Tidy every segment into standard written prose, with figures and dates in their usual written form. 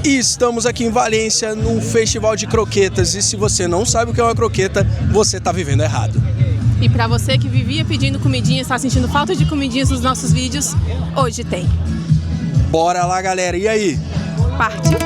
E estamos aqui em Valência, num festival de croquetas. E se você não sabe o que é uma croqueta, você está vivendo errado. E para você que vivia pedindo comidinha, está sentindo falta de comidinhas nos nossos vídeos, hoje tem. Bora lá, galera. E aí? Partiu!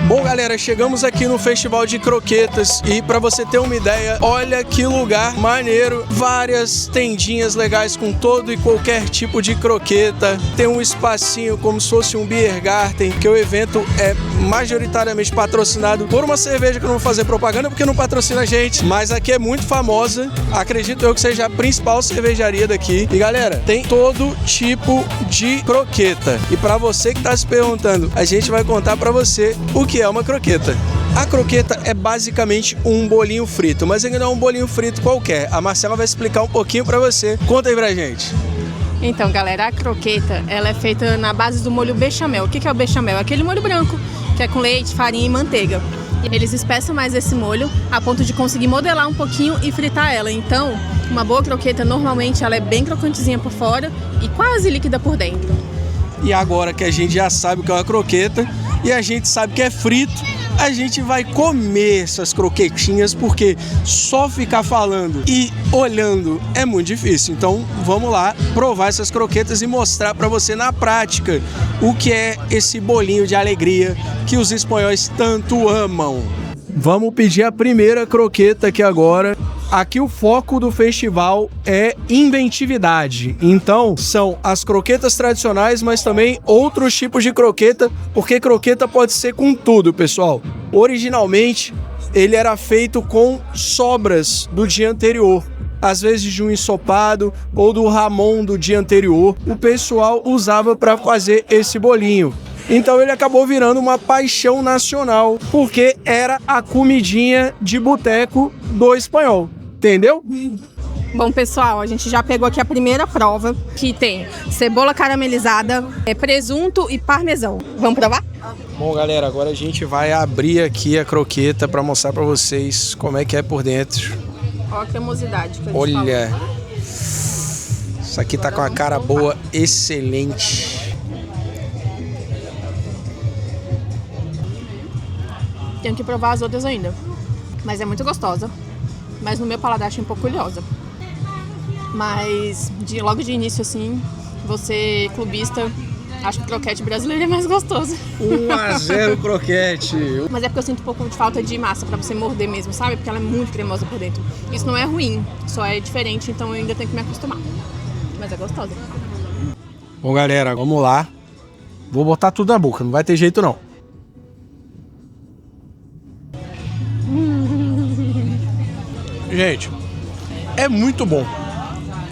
Bom, galera, chegamos aqui no Festival de Croquetas e para você ter uma ideia, olha que lugar maneiro, várias tendinhas legais com todo e qualquer tipo de croqueta, tem um espacinho como se fosse um beer garden, que o evento é majoritariamente patrocinado por uma cerveja que eu não vou fazer propaganda porque não patrocina a gente, mas aqui é muito famosa, acredito eu que seja a principal cervejaria daqui. E galera, tem todo tipo de croqueta e para você que tá se perguntando, a gente vai contar para você o que é uma croqueta. A croqueta é basicamente um bolinho frito, mas ele não é um bolinho frito qualquer. A Marcela vai explicar um pouquinho pra você. Conta aí pra gente. Então, galera, a croqueta, ela é feita na base do molho bechamel. O que é o bechamel? É aquele molho branco, que é com leite, farinha e manteiga. Eles espessam mais esse molho a ponto de conseguir modelar um pouquinho e fritar ela. Então, uma boa croqueta, normalmente, ela é bem crocantezinha por fora e quase líquida por dentro. E agora que a gente já sabe o que é uma croqueta e a gente sabe que é frito, a gente vai comer essas croquetinhas, porque só ficar falando e olhando é muito difícil. Então vamos lá provar essas croquetas e mostrar para você na prática o que é esse bolinho de alegria que os espanhóis tanto amam. Vamos pedir a primeira croqueta aqui agora. Aqui o foco do festival é inventividade. Então, são as croquetas tradicionais, mas também outros tipos de croqueta, porque croqueta pode ser com tudo, pessoal. Originalmente, ele era feito com sobras do dia anterior. Às vezes de um ensopado ou do Ramon do dia anterior, o pessoal usava para fazer esse bolinho. Então ele acabou virando uma paixão nacional, porque era a comidinha de boteco do espanhol. Entendeu? Bom, pessoal, a gente já pegou aqui a primeira prova, que tem cebola caramelizada, presunto e parmesão. Vamos provar? Bom, galera, agora a gente vai abrir aqui a croqueta para mostrar para vocês como é que é por dentro. Olha a cremosidade que a gente Olha, falou. Isso aqui tá com a cara boa, excelente. Tenho que provar as outras ainda, mas é muito gostosa. Mas no meu paladar achei um pouco oleosa. Mas logo de início, assim, você, clubista, acha que o croquete brasileiro é mais gostoso. 1-0 croquete. Mas é porque eu sinto um pouco de falta de massa pra você morder mesmo, sabe? Porque ela é muito cremosa por dentro. Isso não é ruim, só é diferente, então eu ainda tenho que me acostumar. Mas é gostosa. Bom, galera, vamos lá. Vou botar tudo na boca, não vai ter jeito não. Gente, é muito bom.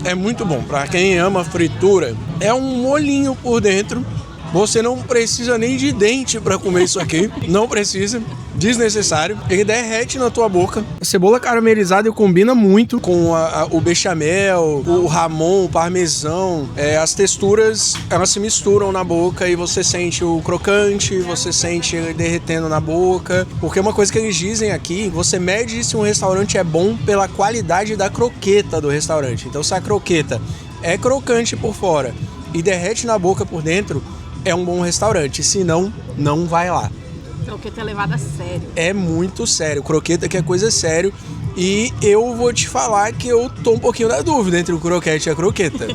É muito bom. Pra quem ama fritura, é um molhinho por dentro. Você não precisa nem de dente pra comer isso aqui. Não precisa. Desnecessário. Ele derrete na tua boca. A cebola caramelizada combina muito com o bechamel, o Ramon, o parmesão. As texturas, elas se misturam na boca e você sente o crocante, você sente ele derretendo na boca. Porque uma coisa que eles dizem aqui, você mede se um restaurante é bom pela qualidade da croqueta do restaurante. Então se a croqueta é crocante por fora e derrete na boca por dentro, é um bom restaurante. Se não, não vai lá. Croqueta é levada a sério. É muito sério. Croqueta que é coisa sério. E eu vou te falar que eu tô um pouquinho na dúvida entre o croquete e a croqueta.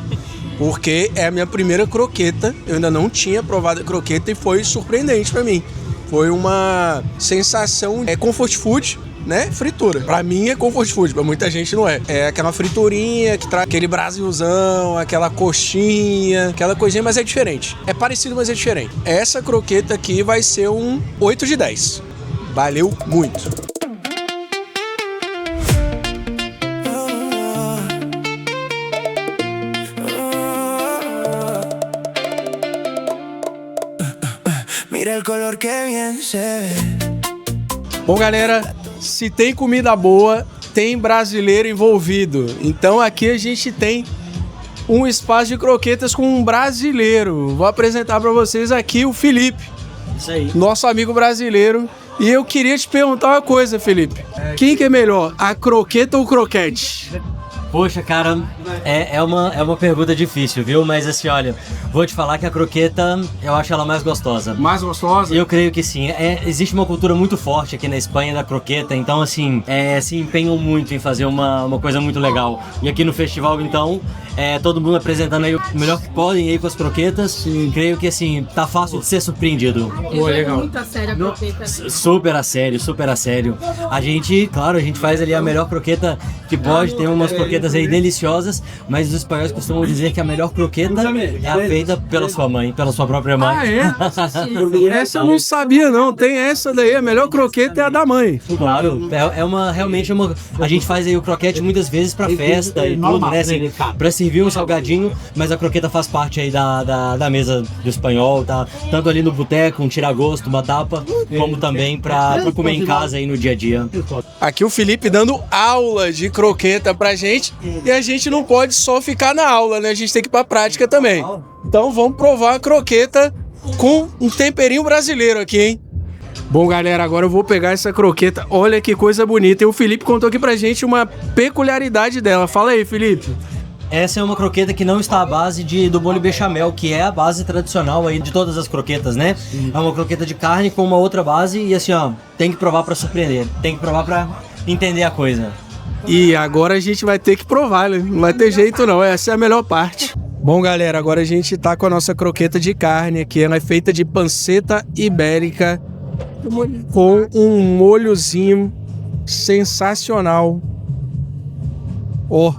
Porque é a minha primeira croqueta. Eu ainda não tinha provado a croqueta e foi surpreendente pra mim. Foi uma sensação, comfort food, né? Fritura. Pra mim é comfort food, pra muita gente não é. É aquela friturinha que traz aquele brasilzão, aquela coxinha, aquela coisinha, mas é diferente. É parecido, mas é diferente. Essa croqueta aqui vai ser um 8 de 10. Valeu muito. Mira el color que bien se ve. Bom, galera, se tem comida boa, tem brasileiro envolvido. Então aqui a gente tem um espaço de croquetas com um brasileiro. Vou apresentar para vocês aqui o Felipe. Isso aí. Nosso amigo brasileiro. E eu queria te perguntar uma coisa, Felipe. Quem que é melhor, a croqueta ou o croquete? Poxa, cara, é uma pergunta difícil, viu? Mas assim, olha, vou te falar que a croqueta, eu acho ela mais gostosa. Mais gostosa? Eu creio que sim. Existe uma cultura muito forte aqui na Espanha da croqueta, então assim, se empenham muito em fazer uma coisa muito legal. E aqui no festival, então, todo mundo apresentando aí o melhor que podem aí com as croquetas. Sim. Creio que assim, tá fácil de ser surpreendido. Legal. Muito a sério a croqueta. Super a sério. A gente faz ali a melhor croqueta que pode, tem umas croquetas aí deliciosas, mas os espanhóis costumam dizer que a melhor croqueta é a feita pela sua mãe, pela sua própria mãe. Ah, é? Essa eu não sabia, não. Tem essa daí, a melhor croqueta é a da mãe. Claro, realmente uma... A gente faz aí o croquete muitas vezes pra festa e tudo, né? Assim, pra servir um salgadinho, mas a croqueta faz parte aí da mesa do espanhol, tá? Tanto ali no boteco, um tiragosto, uma tapa, como também pra comer em casa aí no dia a dia. Aqui o Felipe dando aula de croqueta pra gente, e a gente não pode só ficar na aula, né? A gente tem que ir pra prática também. Então vamos provar a croqueta com um temperinho brasileiro aqui, hein? Bom, galera, agora eu vou pegar essa croqueta. Olha que coisa bonita. E o Felipe contou aqui pra gente uma peculiaridade dela. Fala aí, Felipe. Essa é uma croqueta que não está à base do molho bechamel, que é a base tradicional aí de todas as croquetas, né? É uma croqueta de carne com uma outra base e assim, ó, tem que provar pra surpreender. Tem que provar pra entender a coisa. E agora a gente vai ter que provar, né? Não vai ter jeito não, essa é a melhor parte. Bom, galera, agora a gente tá com a nossa croqueta de carne aqui. Ela é feita de panceta ibérica com um molhozinho sensacional. Ó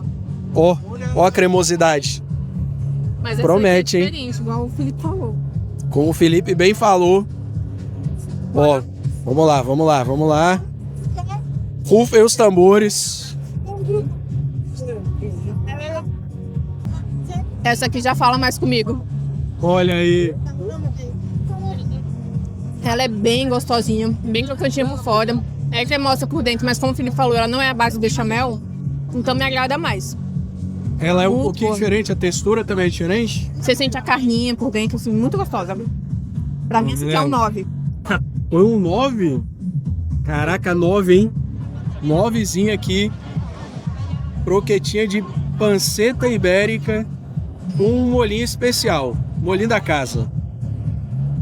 a cremosidade. Mas promete, essa aqui é diferente, igual o Felipe falou. Como o Felipe bem falou. Ó, vamos lá. Rufem os tambores. Essa aqui já fala mais comigo. Olha aí. Ela é bem gostosinha, bem crocantinha por fora. É cremosa por dentro, mas como o Felipe falou, ela não é a base do bechamel, então me agrada mais. Ela é um pouquinho diferente, a textura também é diferente? Você sente a carninha por dentro, assim, muito gostosa. Pra mim, esse aqui é um 9. Foi um 9? Caraca, 9, hein? 9zinho aqui. Croquetinha de panceta ibérica com um molhinho especial. Molhinho da casa.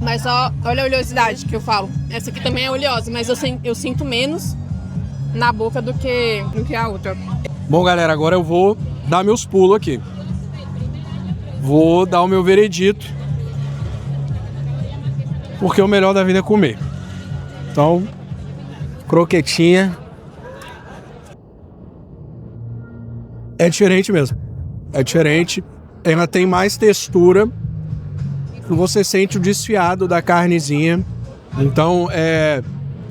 Mas olha a oleosidade que eu falo. Essa aqui também é oleosa, mas eu sinto menos na boca do que a outra. Bom, galera, agora eu vou dar meus pulos aqui. Vou dar o meu veredito. Porque o melhor da vida é comer. Então, croquetinha. É diferente mesmo. É diferente. Ela tem mais textura. Você sente o desfiado da carnezinha. Então,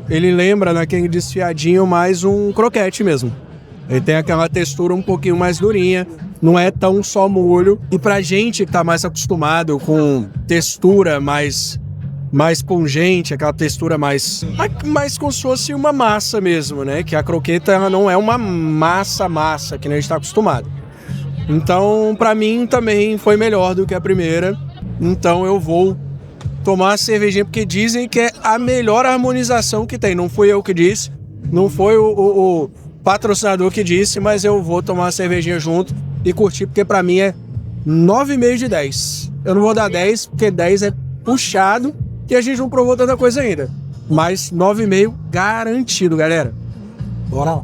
ele lembra naquele desfiadinho mais um croquete mesmo. Ele tem aquela textura um pouquinho mais durinha. Não é tão só molho. E pra gente que tá mais acostumado com textura mais pungente, aquela textura mais como se fosse uma massa mesmo, né? Que a croqueta ela não é uma massa que a gente tá acostumado. Então, pra mim também foi melhor do que a primeira. Então eu vou tomar a cervejinha, porque dizem que é a melhor harmonização que tem. Não fui eu que disse, não foi o patrocinador que disse, mas eu vou tomar a cervejinha junto e curtir, porque pra mim é 9,5 de 10. Eu não vou dar 10, porque 10 é puxado e a gente não provou tanta coisa ainda. Mas 9,5 garantido, galera. Bora lá.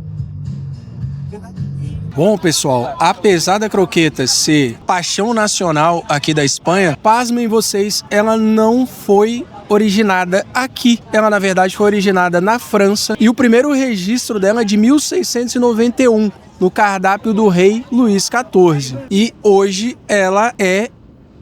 Bom, pessoal, apesar da croqueta ser paixão nacional aqui da Espanha, pasmem vocês, ela não foi originada aqui. Ela, na verdade, foi originada na França e o primeiro registro dela é de 1691, no cardápio do rei Luís XIV. E hoje ela é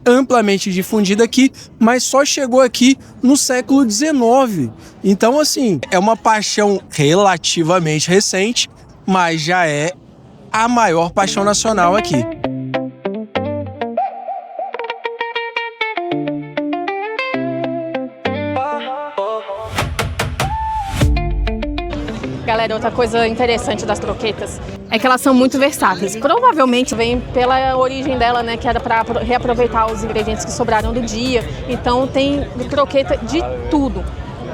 amplamente difundida aqui, mas só chegou aqui no século XIX. Então, assim, é uma paixão relativamente recente, mas já é a maior paixão nacional aqui. Galera, outra coisa interessante das croquetas é que elas são muito versáteis. Provavelmente vem pela origem dela, né, que era para reaproveitar os ingredientes que sobraram do dia. Então tem croqueta de tudo.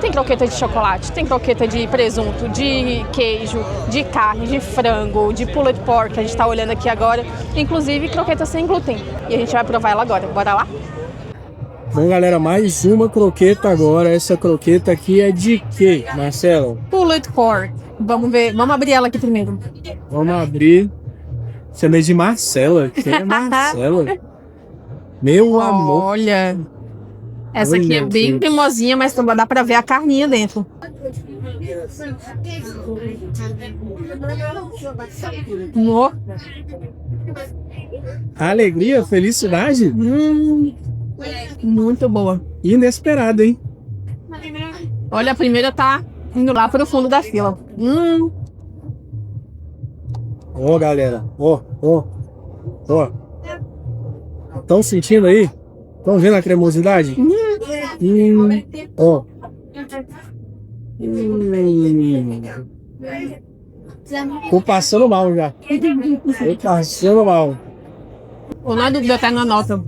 Tem croqueta de chocolate, tem croqueta de presunto, de queijo, de carne, de frango, de pulled pork, que a gente tá olhando aqui agora. Inclusive croqueta sem glúten. E a gente vai provar ela agora. Bora lá? Bom, galera, mais uma croqueta agora. Essa croqueta aqui é de quê, Marcelo? Pulled pork. Vamos ver, vamos abrir ela aqui primeiro. Vamos abrir. Chama de Marcela. Quem é Marcela? Meu amor. Olha. Essa aqui é bem cremosinha, mas dá pra ver a carninha dentro. Amor. Alegria, felicidade. Muito boa. Inesperado, hein? Olha, a primeira tá indo lá pro fundo da fila. Ó, galera. Ó. Estão sentindo aí? Estão vendo a cremosidade? Ó. Tô passando mal já. Tô passando mal. O nome deu até na nota.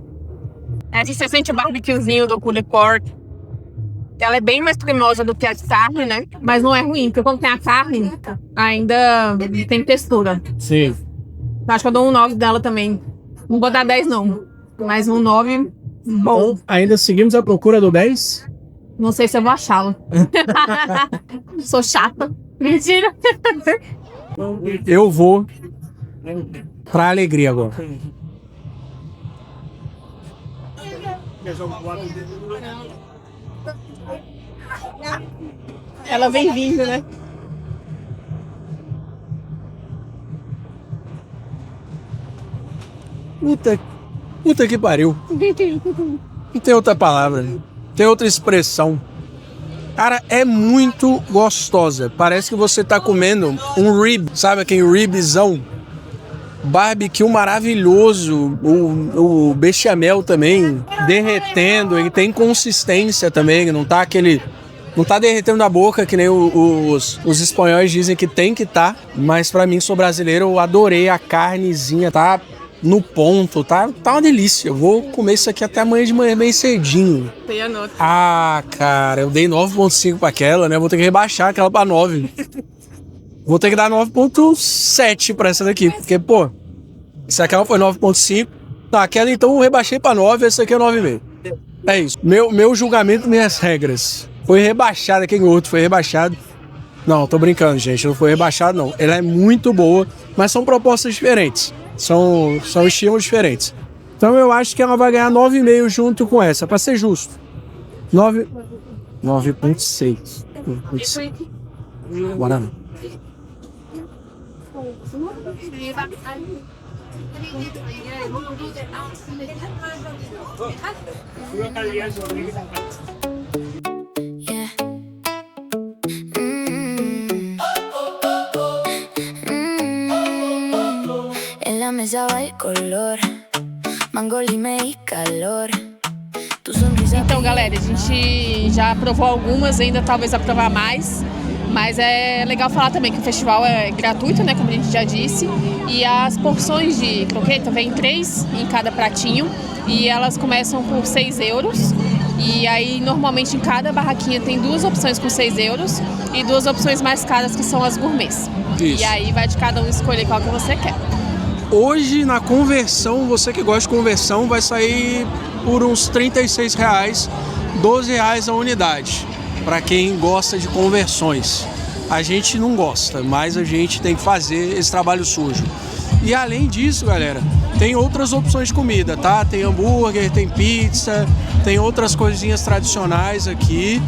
Essa você sente o barbecuezinho do pulled pork. Ela é bem mais cremosa do que a de carne, né? Mas não é ruim, porque quando tem a carne, ainda tem textura. Sim. Acho que eu dou um 9 dela também. Não vou dar 10 não, mas um 9 bom. Ainda seguimos a procura do 10? Não sei se eu vou achá-lo. Sou chata. Mentira. Eu vou pra alegria agora. Ela vem vindo, né? Puta que pariu. Não tem outra palavra. Tem outra expressão. Cara, é muito gostosa. Parece que você tá comendo um rib. Sabe aquele ribzão? Barbecue maravilhoso. O bechamel também derretendo. Ele tem consistência também. Não tá aquele... Não tá derretendo na boca, que nem os espanhóis dizem que tem que tá. Mas pra mim, sou brasileiro, eu adorei a carnezinha. Tá no ponto, tá uma delícia. Eu vou comer isso aqui até amanhã de manhã bem cedinho. Tem a nota. Ah, cara, eu dei 9.5 pra aquela, né? Vou ter que rebaixar aquela pra 9. Vou ter que dar 9.7 pra essa daqui. Porque, pô, se aquela foi 9.5, aquela então eu rebaixei pra 9, essa aqui é 9,5. É isso. Meu julgamento, minhas regras. Foi rebaixado, aquele outro foi rebaixado. Não, tô brincando, gente. Não foi rebaixado, não. Ela é muito boa, mas são propostas diferentes. São estilos diferentes. Então eu acho que ela vai ganhar 9,5 junto com essa, pra ser justo. 9.6. Bora não. En la mesa va el color, mango, lime y calor. Tu sonrisa. Então, galera, a gente já provou algumas, ainda talvez vai provar mais. Mas é legal falar também que o festival é gratuito, né, como a gente já disse. E as porções de croqueta vem 3 em cada pratinho. E elas começam por 6 euros. E aí, normalmente, em cada barraquinha tem 2 opções com 6 euros e 2 opções mais caras, que são as gourmets. Isso. E aí vai de cada um escolher qual que você quer. Hoje, na conversão, você que gosta de conversão, vai sair por uns R$36, R$12 a unidade. Para quem gosta de conversões. A gente não gosta, mas a gente tem que fazer esse trabalho sujo. E além disso, galera, tem outras opções de comida, tá? Tem hambúrguer, tem pizza, tem outras coisinhas tradicionais aqui,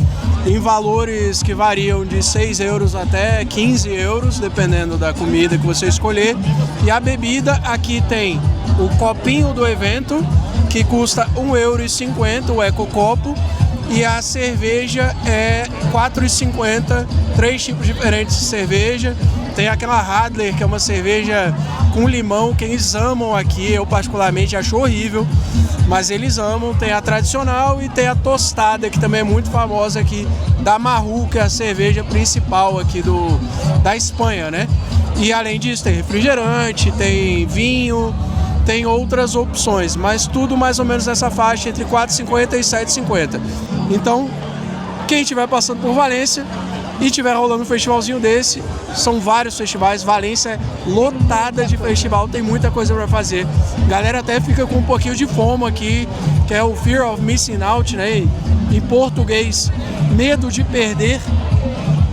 em valores que variam de 6 euros até 15 euros, dependendo da comida que você escolher. E a bebida, aqui tem o copinho do evento, que custa €1,50, o Eco Copo. E a cerveja é R$4,50, 3 tipos diferentes de cerveja. Tem aquela Radler, que é uma cerveja com limão, que eles amam aqui. Eu particularmente acho horrível, mas eles amam. Tem a tradicional e tem a tostada, que também é muito famosa aqui, da Mahou, que é a cerveja principal aqui da Espanha, né? E além disso tem refrigerante, tem vinho, tem outras opções, mas tudo mais ou menos nessa faixa entre R$4,50 e R$7,50. Então, quem estiver passando por Valência e estiver rolando um festivalzinho desse, são vários festivais, Valência é lotada de festival, tem muita coisa para fazer. Galera até fica com um pouquinho de FOMO aqui, que é o Fear of Missing Out, né? Em português, medo de perder.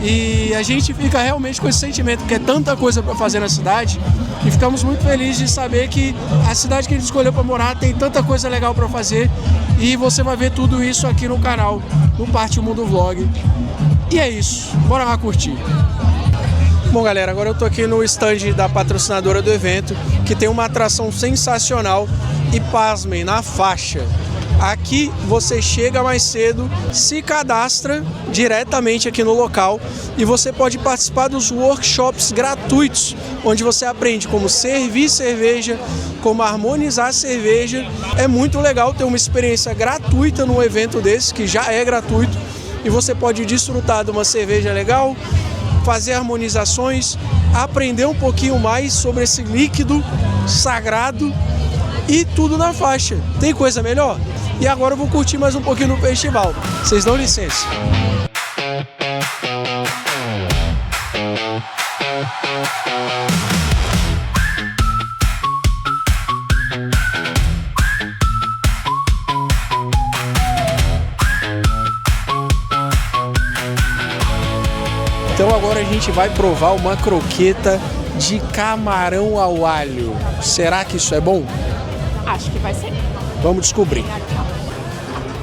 E a gente fica realmente com esse sentimento, que é tanta coisa para fazer na cidade, e ficamos muito felizes de saber que a cidade que a gente escolheu para morar tem tanta coisa legal para fazer, e você vai ver tudo isso aqui no canal, no Partiu Mundo Vlog. E é isso, bora lá curtir. Bom, galera, agora eu tô aqui no stand da patrocinadora do evento, que tem uma atração sensacional, e pasmem, na faixa. Aqui você chega mais cedo, se cadastra diretamente aqui no local e você pode participar dos workshops gratuitos, onde você aprende como servir cerveja, como harmonizar a cerveja. É muito legal ter uma experiência gratuita num evento desse, que já é gratuito, e você pode desfrutar de uma cerveja legal, fazer harmonizações, aprender um pouquinho mais sobre esse líquido sagrado e tudo na faixa. Tem coisa melhor? E agora eu vou curtir mais um pouquinho no festival. Vocês dão licença. Então agora a gente vai provar uma croqueta de camarão ao alho. Será que isso é bom? Acho que vai ser. Vamos descobrir.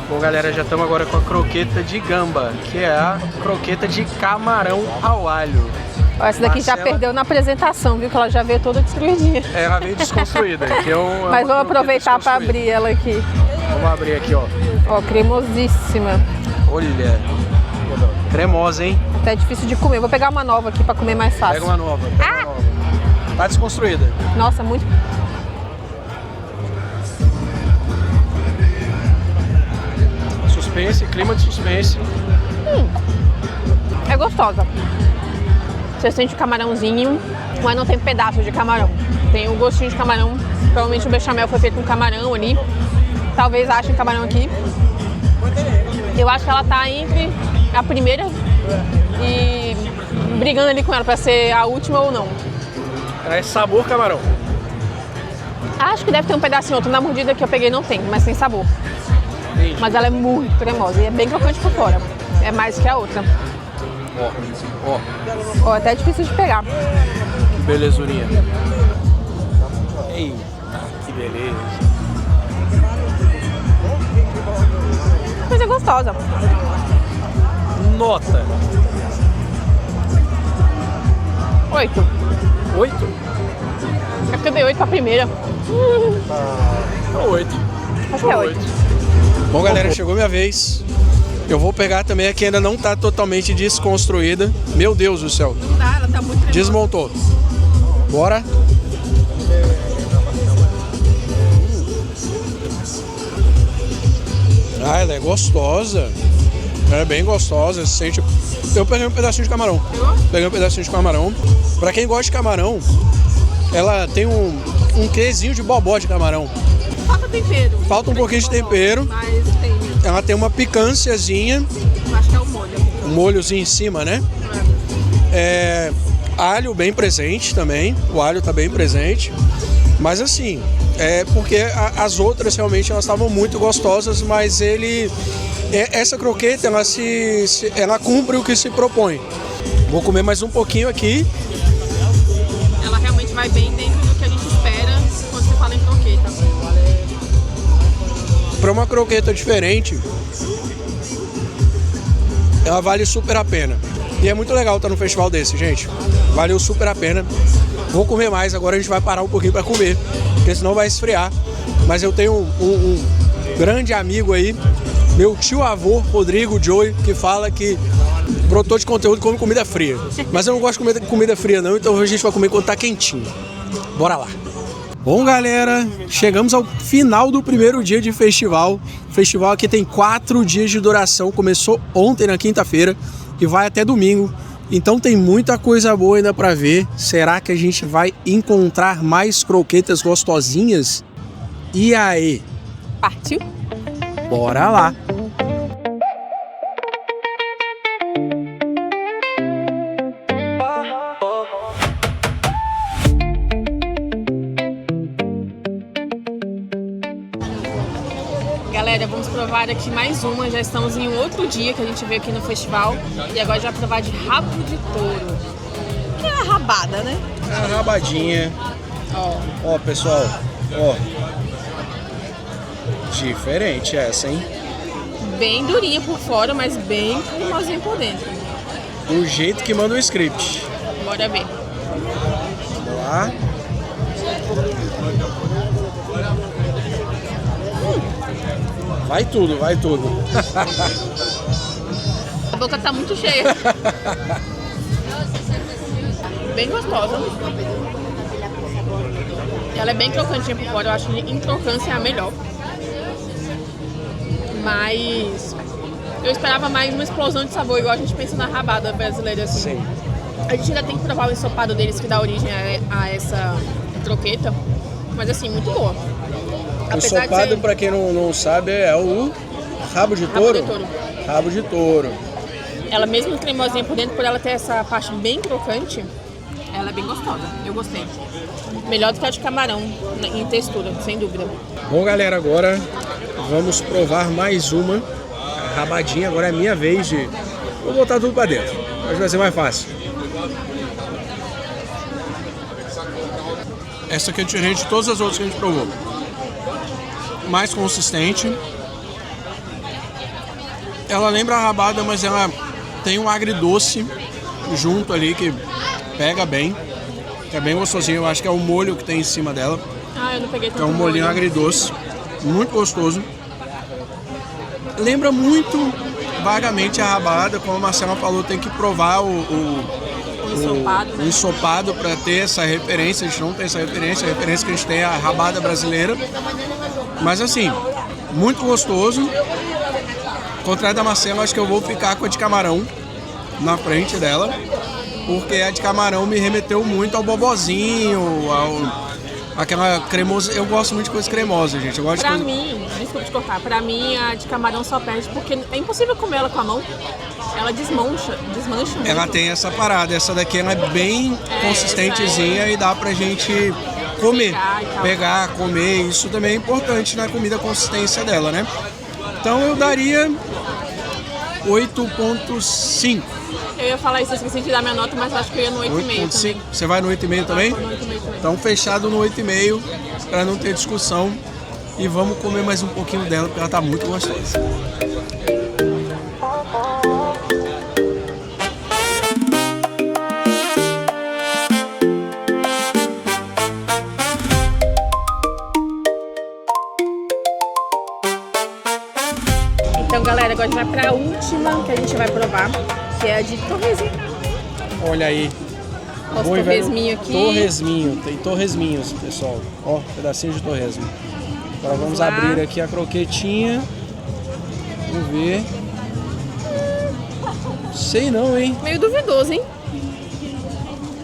Bom, galera, já estamos agora com a croqueta de gamba, que é a croqueta de camarão ao alho. Essa daqui já perdeu na apresentação, viu? Que ela já veio toda destruidinha. Ela veio desconstruída. Que Mas vamos aproveitar para abrir ela aqui. Vamos abrir aqui, ó. Ó, cremosíssima. Olha, cremosa, hein? Até difícil de comer. Vou pegar uma nova aqui para comer mais fácil. Pega uma nova, uma nova. Tá desconstruída. Nossa, muito... Suspense, clima de suspense. É gostosa. Você sente o camarãozinho, mas não tem pedaço de camarão. Tem o gostinho de camarão. Provavelmente o bechamel foi feito com camarão ali. Talvez achem camarão aqui. Eu acho que ela tá entre a primeira e brigando ali com ela pra ser a última ou não. Ela é sabor camarão. Acho que deve ter um pedacinho outro. Na mordida que eu peguei não tem, mas tem sabor. Mas ela é muito cremosa e é bem crocante por fora. É mais que a outra. Ó, até é difícil de pegar. Que belezurinha. Eita, que beleza. Mas é gostosa. Nota. 8. 8? É porque eu dei 8 pra primeira. É 8. Acho que é 8. Bom, galera, chegou minha vez. Eu vou pegar também a que ainda não tá totalmente desconstruída. Meu Deus do céu. Não dá, ela tá muito cremosa. Desmontou. Bora. Ah, ela é gostosa. Ela é bem gostosa. Você sente... Eu peguei um pedacinho de camarão. Peguei um pedacinho de camarão. Pra quem gosta de camarão, ela tem um quezinho de bobó de camarão. Falta tempero. Falta um pouquinho de tempero. Mas tem. Ela tem uma picânciazinha. Acho que é o molho. Um molhozinho em cima, né? Alho bem presente também. O alho tá bem presente. Mas assim, porque as outras realmente elas estavam muito gostosas, mas essa croqueta ela cumpre o que se propõe. Vou comer mais um pouquinho aqui. Ela realmente vai bem dentro do que a gente espera quando se fala em croqueta. Para uma croqueta diferente, ela vale super a pena. E é muito legal estar num festival desse, gente. Valeu super a pena. Vou comer mais, agora a gente vai parar um pouquinho para comer, porque senão vai esfriar. Mas eu tenho um grande amigo aí, meu tio-avô, Rodrigo Joey, que fala que produtor de conteúdo come comida fria. Mas eu não gosto de comida fria não, então a gente vai comer quando tá quentinho. Bora lá. Bom, galera, chegamos ao final do primeiro dia de festival. O festival aqui tem 4 dias de duração, começou ontem na quinta-feira e vai até domingo. Então tem muita coisa boa ainda para ver. Será que a gente vai encontrar mais croquetas gostosinhas? E aí? Partiu? Bora lá! Galera, vamos provar aqui mais uma. Já estamos em outro dia que a gente veio aqui no festival. E agora já vai provar de rabo de touro. Que é a rabada, né? É a rabadinha. Ó. Ó, pessoal. Ó. Diferente essa, hein? Bem durinha por fora, mas bem cremosinha por dentro. Do jeito que manda o script. Bora ver. Vamos lá. Vai tudo, vai tudo. A boca tá muito cheia. Bem gostosa. Ela é bem crocantinha por fora. Eu acho que em crocância é a melhor. Mas eu esperava mais uma explosão de sabor, igual a gente pensa na rabada brasileira assim. Sim. A gente ainda tem que provar o ensopado deles, que dá origem a essa croqueta. Mas assim, muito boa. O ensopado, pra quem não sabe, é o rabo de touro. Rabo de touro. Ela mesmo cremosinha por dentro, por ela ter essa parte bem crocante, ela é bem gostosa. Eu gostei. Melhor do que a de camarão em textura, sem dúvida. Bom, galera, agora vamos provar mais uma rabadinha. Agora é minha vez de... Vou botar tudo pra dentro. Acho que vai ser mais fácil. Essa aqui é diferente de todas as outras que a gente provou. Mais consistente. Ela lembra a rabada, mas ela tem um agridoce junto ali que pega bem. Que é bem gostosinho. Eu acho que é o molho que tem em cima dela. Ah, eu não peguei tanto É um molhinho molho. agridoce. Muito gostoso. Lembra muito vagamente a rabada. Como a Marcela falou, tem que provar o ensopado para ter essa referência. A gente não tem essa referência. A referência que a gente tem é a rabada brasileira. Mas assim, muito gostoso. Ao contrário da Marcela, acho que eu vou ficar com a de camarão na frente dela. Porque a de camarão me remeteu muito ao bobozinho, aquela cremosa. Eu gosto muito de coisa cremosa, gente. Eu gosto Pra de coisa... mim, desculpa te cortar, pra mim a de camarão só perde porque é impossível comer ela com a mão. Ela desmancha muito. Ela tem essa parada, essa daqui ela é bem consistentezinha e dá pra gente comer, pegar, comer. Isso também é importante na comida, a consistência dela, né? Então eu daria 8.5. Eu ia falar isso, eu esqueci de dar minha nota, mas acho que eu ia no 8,5 também. Você vai no 8,5 também? Vou no 8,5 também. Então fechado no 8,5 para não ter discussão. E vamos comer mais um pouquinho dela porque ela tá muito gostosa. Então, galera, agora a gente vai pra última que a gente vai provar, que é a de torresminho. Olha aí. Olha os Bom e velho torresminho aqui. Torresminho, tem torresminhos, pessoal. Ó, pedacinho de torresmo. Agora vamos lá. abrir aqui a croquetinha. Vamos ver. Sei não, hein? Meio duvidoso, hein?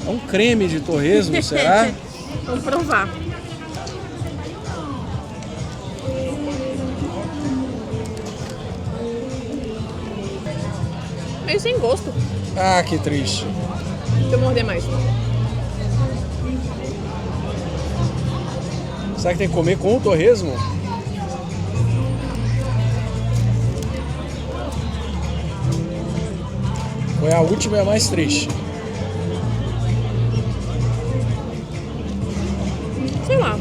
É um creme de torresmo, será? Vamos provar. Meio sem gosto. Ah, que triste. Deixa eu morder mais. Será que tem que comer com o torresmo? Foi a última e a mais triste. Sei lá.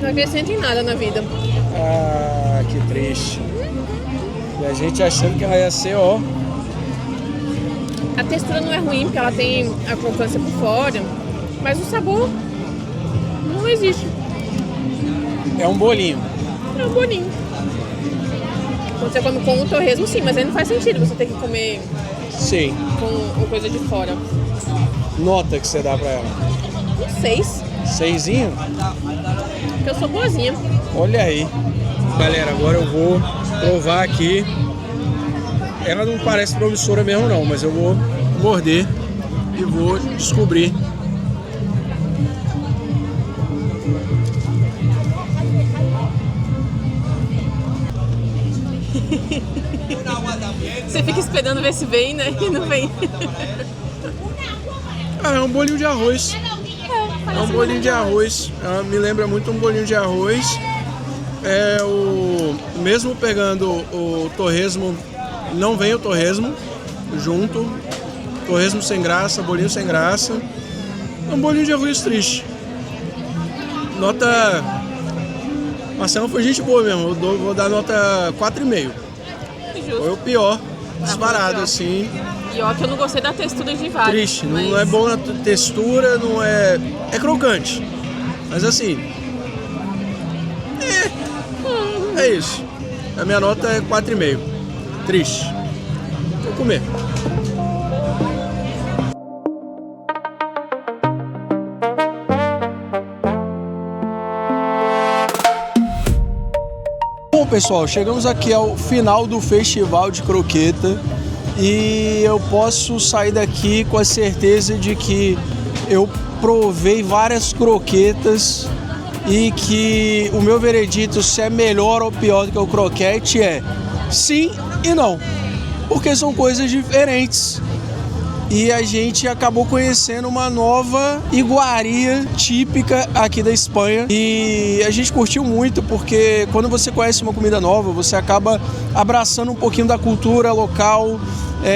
Não acrescenta em nada na vida. Ah, que triste. E a gente achando que ela ia ser, ó. A textura não é ruim, porque ela tem a crocância por fora, mas o sabor não existe. É um bolinho. É um bolinho. Quando você come com o torresmo, sim, mas aí não faz sentido você ter que comer Sim. com coisa de fora. Nota que você dá pra ela. Um 6, 6zinho? porque eu sou boazinha. Olha aí. Galera, agora eu vou provar aqui. Ela não parece promissora mesmo não, mas eu vou morder e vou descobrir. Você fica esperando ver se vem, né? E não vem. Ah, é um bolinho de arroz. É um bolinho de arroz. Ela me lembra muito um bolinho de arroz. Mesmo pegando o torresmo, não vem o torresmo junto. Torresmo sem graça, bolinho sem graça. Um bolinho de arroz triste. Nota... Marcelo foi gente boa mesmo, vou dar nota 4,5. Foi o pior, disparado assim. E ó, que eu não gostei da textura de vários. Triste, não é bom na textura, não é... É crocante, mas assim... É isso. A minha nota é 4,5. Triste. Vou comer. Bom, pessoal, chegamos aqui ao final do Festival de Croqueta e eu posso sair daqui com a certeza de que eu provei várias croquetas e que o meu veredito se é melhor ou pior do que o croquete é sim e não, porque são coisas diferentes. E a gente acabou conhecendo uma nova iguaria típica aqui da Espanha. E a gente curtiu muito, porque quando você conhece uma comida nova, você acaba abraçando um pouquinho da cultura local,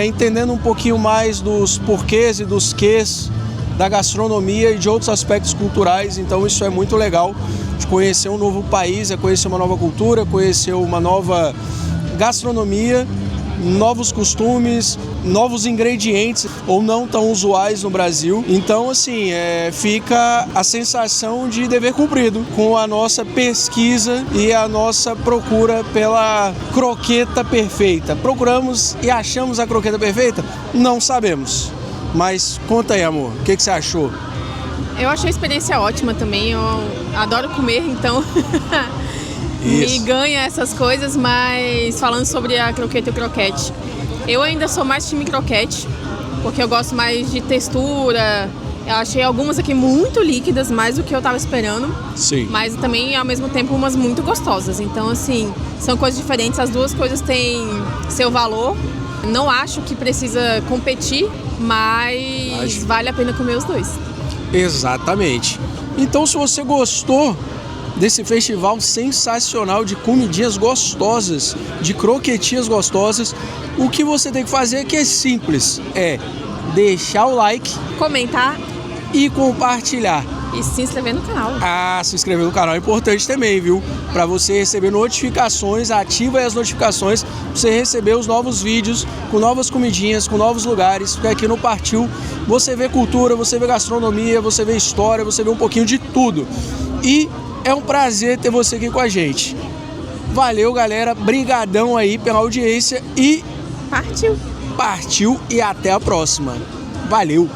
entendendo um pouquinho mais dos porquês e dos quês da gastronomia e de outros aspectos culturais. Então isso é muito legal, de conhecer um novo país, conhecer uma nova cultura, conhecer uma nova gastronomia, novos costumes, novos ingredientes ou não tão usuais no Brasil. Então, assim, fica a sensação de dever cumprido com a nossa pesquisa e a nossa procura pela croqueta perfeita. Procuramos e achamos a croqueta perfeita? Não sabemos. Mas conta aí, amor, o que você achou? Eu achei a experiência ótima também, eu adoro comer, então... me ganha essas coisas, mas falando sobre a croqueta e o croquete, eu ainda sou mais time croquete, porque eu gosto mais de textura. Eu achei algumas aqui muito líquidas, mais do que eu tava esperando. Sim. Mas também, ao mesmo tempo, umas muito gostosas. Então, assim, são coisas diferentes, as duas coisas têm seu valor. Não acho que precisa competir, mas vale a pena comer os dois. Exatamente. Então, se você gostou desse festival sensacional de comidinhas gostosas, de croquetinhas gostosas, o que você tem que fazer aqui é simples, é deixar o like, comentar e compartilhar. E se inscrever no canal. Se inscrever no canal é importante também, viu? Para você receber notificações, ativa aí as notificações, pra você receber os novos vídeos com novas comidinhas, com novos lugares, porque aqui no Partiu você vê cultura, você vê gastronomia, você vê história, você vê um pouquinho de tudo. E é um prazer ter você aqui com a gente. Valeu, galera. Brigadão aí pela audiência e... Partiu. Partiu e até a próxima. Valeu.